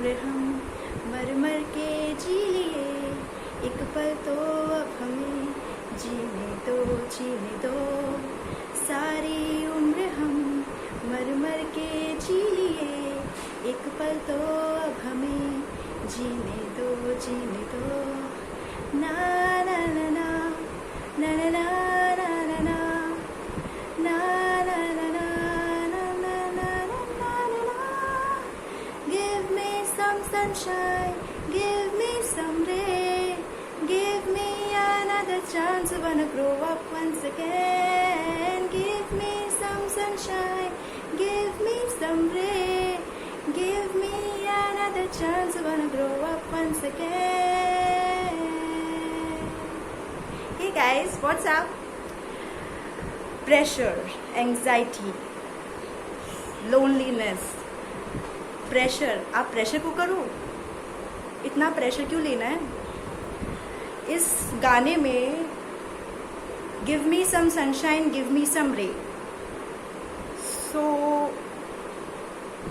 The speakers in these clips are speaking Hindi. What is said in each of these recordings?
उम्र हम मर मर के जी लिए, एक पल तो अब हमें जीने दो, सारी उम्र हम मर मर के जी लिए, एक पल तो अब हमें जीने दो ना ना ना ना ना ना ना ना ना ना na na na na na na na na na na. Give me some sunshine, give me some rain, give me another chance to wanna grow up once again. Give me some sunshine, give me some rain, give me another chance to wanna grow up once again. Hey guys, what's up? Pressure, anxiety, loneliness, pressure. आप प्रेशर कुकर हो, इतना प्रेशर क्यों लेना है? इस गाने में give me some sunshine, give me some rain. So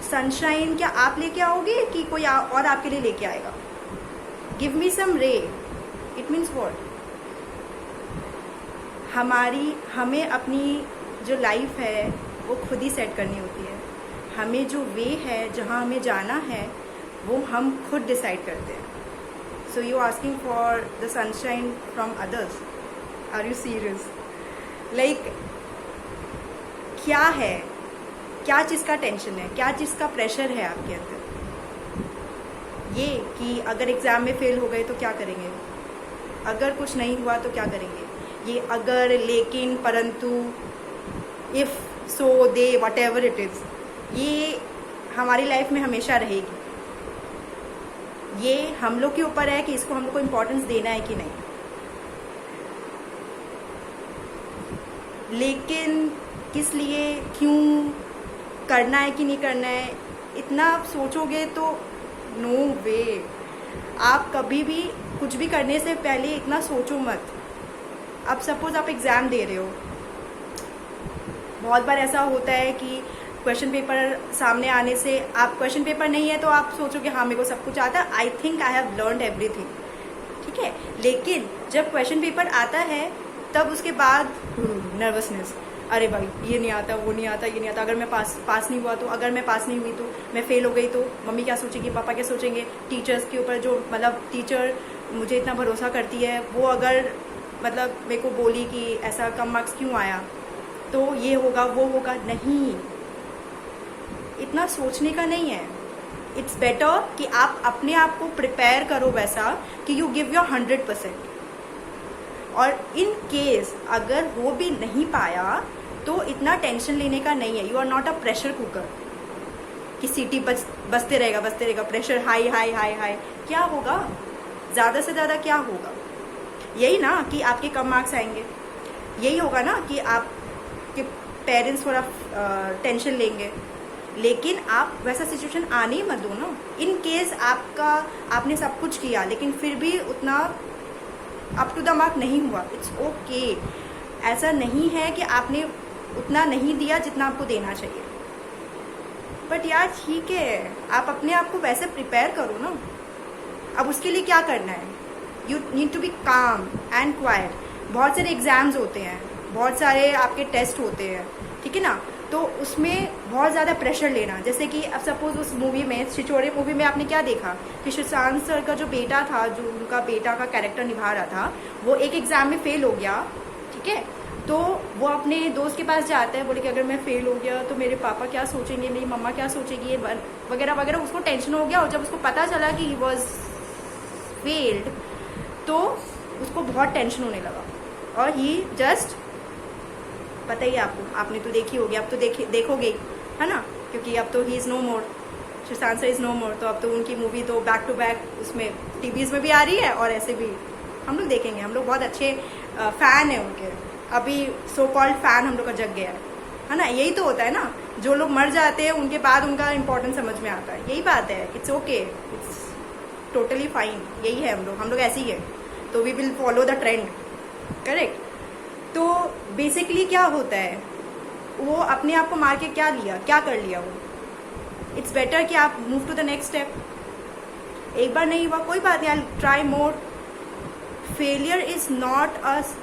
sunshine क्या आप लेके आओगे कि कोई और आपके लिए लेके आएगा? गिव मी सम रे, इट मीन्स व्हाट? हमें अपनी जो लाइफ है वो खुद ही सेट करनी होती है। हमें जो वे है, जहाँ हमें जाना है, वो हम खुद डिसाइड करते हैं। So you asking for the sunshine from others? Are you serious? Like क्या है, क्या चीज़ का टेंशन है, क्या चीज़ का प्रेशर है आपके अंदर? ये कि अगर एग्ज़ाम में फेल हो गए तो क्या करेंगे, अगर कुछ नहीं हुआ तो क्या करेंगे, ये अगर, लेकिन, परंतु, if, so, they, what ever it is, ये हमारी लाइफ में हमेशा रहेगी। ये हम लोग के ऊपर है कि इसको हम लोग को इम्पोर्टेंस देना है कि नहीं। लेकिन किस लिए, क्यों करना है कि नहीं करना है, इतना आप सोचोगे तो नो वे। आप कभी भी कुछ भी करने से पहले इतना सोचो मत। अब सपोज आप एग्ज़ाम दे रहे हो, बहुत बार ऐसा होता है कि क्वेश्चन पेपर सामने आने से, आप क्वेश्चन पेपर नहीं है तो आप सोचोगे हाँ मेरे को सब कुछ आता है, I think I have learned everything, ठीक है। लेकिन जब क्वेश्चन पेपर आता है तब उसके बाद नर्वसनेस, अरे भाई ये नहीं आता, वो नहीं आता, ये नहीं आता, अगर मैं पास नहीं हुआ तो, अगर मैं पास नहीं हुई तो, मैं फेल हो गई तो मम्मी क्या सोचेगी, पापा क्या सोचेंगे, टीचर्स के ऊपर जो, मतलब टीचर मुझे इतना भरोसा करती है, वो अगर मतलब मेरे को बोली कि ऐसा कम मार्क्स क्यों आया, तो ये होगा, वो होगा। नहीं, इतना सोचने का नहीं है। इट्स बेटर कि आप अपने आप को प्रिपेयर करो वैसा कि यू गिव योर 100%। और इन केस अगर हो भी नहीं पाया तो इतना टेंशन लेने का नहीं है। You are not a pressure cooker कि सीटी बजते रहेगा, pressure high high high high. क्या होगा, ज़्यादा से ज़्यादा क्या होगा? यही ना कि आपके कम मार्क्स आएंगे, यही होगा ना कि आपके पेरेंट्स थोड़ा टेंशन लेंगे। लेकिन आप वैसा सिचुएशन आने ही मत दो ना। इन केस आपने सब कुछ किया लेकिन फिर भी उतना अप टू द मार्क नहीं हुआ, इट्स ओके। ऐसा नहीं है कि आपने उतना नहीं दिया जितना आपको देना चाहिए, बट यार ठीक है, आप अपने आप को वैसे प्रिपेयर करो ना। अब उसके लिए क्या करना है? यू नीड टू बी काम एंड क्वाइट। बहुत सारे एग्ज़ाम्स होते हैं, बहुत सारे आपके टेस्ट होते हैं, ठीक है ना। तो उसमें बहुत ज़्यादा प्रेशर लेना, जैसे कि अब सपोज उस मूवी में, छिछोरे मूवी में आपने क्या देखा कि सुशांत सर का जो बेटा था, जो उनका बेटा का कैरेक्टर निभा रहा था, वो एक एग्ज़ाम में फेल हो गया, ठीक है। तो वो अपने दोस्त के पास जाता है, बोले कि अगर मैं फेल हो गया तो मेरे पापा क्या सोचेंगे, मेरी मम्मा क्या सोचेगी, वगैरह वगैरह। उसको टेंशन हो गया और जब उसको पता चला कि ही वॉज फेल्ड तो उसको बहुत टेंशन होने लगा और ही जस्ट, पता ही आपको, आपने तो देखी होगी, अब तो देखोगे है ना, क्योंकि अब तो he is no more, Sushant sir is no more. तो अब तो उनकी मूवी तो बैक टू बैक उसमें टीवीज़ में भी आ रही है और ऐसे भी हम लोग देखेंगे। हम लोग बहुत अच्छे फ़ैन हैं उनके, अभी सो कॉल्ड फ़ैन हम लोग का जग गया है ना। यही तो होता है ना, जो लोग मर जाते हैं उनके बाद उनका इम्पोर्टेंस समझ में आता है, यही बात है। It's okay, it's totally fine, यही है हम लोग ऐसे ही है। तो we will follow the trend, correct. तो बेसिकली क्या होता है, वो अपने आप को मार के क्या कर लिया वो। इट्स बेटर कि आप move to the next step, एक बार नहीं हुआ कोई बात नहीं, I try more. Failure is not us,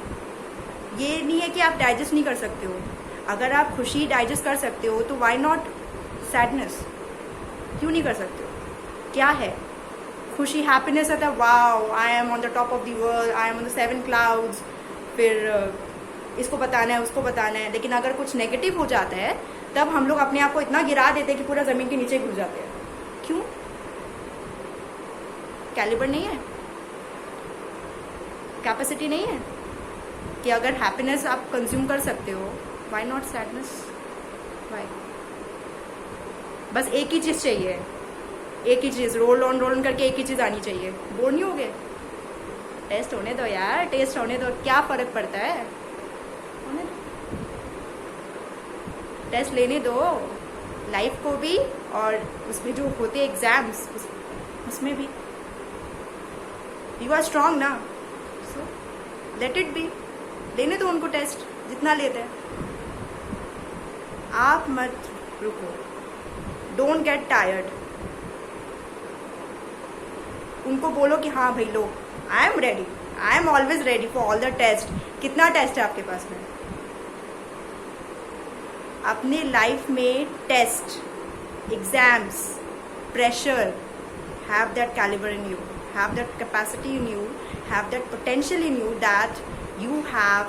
ये नहीं है कि आप डाइजेस्ट नहीं कर सकते हो। अगर आप खुशी डाइजेस्ट कर सकते हो तो व्हाई नॉट सैडनेस, क्यों नहीं कर सकते हो? क्या है खुशी, हैप्पीनेस आता है, wow I am on the top of the world, I am on the 7 clouds, फिर इसको बताना है उसको बताना है। लेकिन अगर कुछ नेगेटिव हो जाता है तब हम लोग अपने आप को इतना गिरा देते हैं कि पूरा जमीन के नीचे घुस जाते हैं। क्यों? कैलिबर नहीं है, कैपेसिटी नहीं है कि अगर हैप्पीनेस आप कंज्यूम कर सकते हो, व्हाई नॉट सैडनेस? व्हाई? बस एक ही चीज चाहिए, एक ही चीज, रोल ऑन करके एक ही चीज आनी चाहिए। बोर नहीं हो गए? टेस्ट होने दो यार, टेस्ट होने दो, क्या फर्क पड़ता है, होने दो, टेस्ट लेने दो लाइफ को भी, और उसमें जो होते एग्जाम्स उसमें भी। यू आर स्ट्रांग ना, सो लेट इट बी, लेने दो उनको टेस्ट जितना लेते हैं। आप मत रुको, डोंट गेट टायर्ड। उनको बोलो कि हाँ भाई लो, I am ready, I am always ready for all the test. कितना टेस्ट है आपके पास में? अपने लाइफ में test, exams, pressure, have that caliber in you, have that capacity in you, have that potential in you that you have,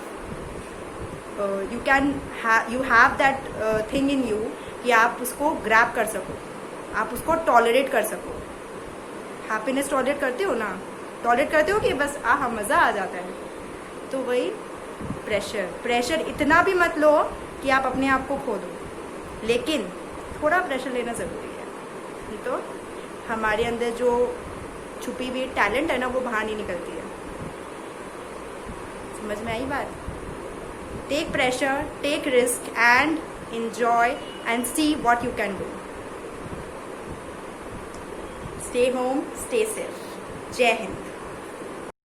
you have that thing in you कि आप उसको ग्रैब कर सको, आप उसको टॉलरेट कर सको। हैप्पीनेस टॉलरेट करते हो ना, टॉलरेट करते हो कि बस आहा मज़ा आ जाता है। तो वही प्रेशर इतना भी मत लो कि आप अपने आप को खो दो, लेकिन थोड़ा प्रेशर लेना ज़रूरी है, नहीं तो हमारे अंदर जो छुपी हुई टैलेंट है ना वो बाहर नहीं निकलती है। समझ में आई बात? Take pressure, take risk and enjoy and see what you can do. Stay home, stay safe. Jai Hind.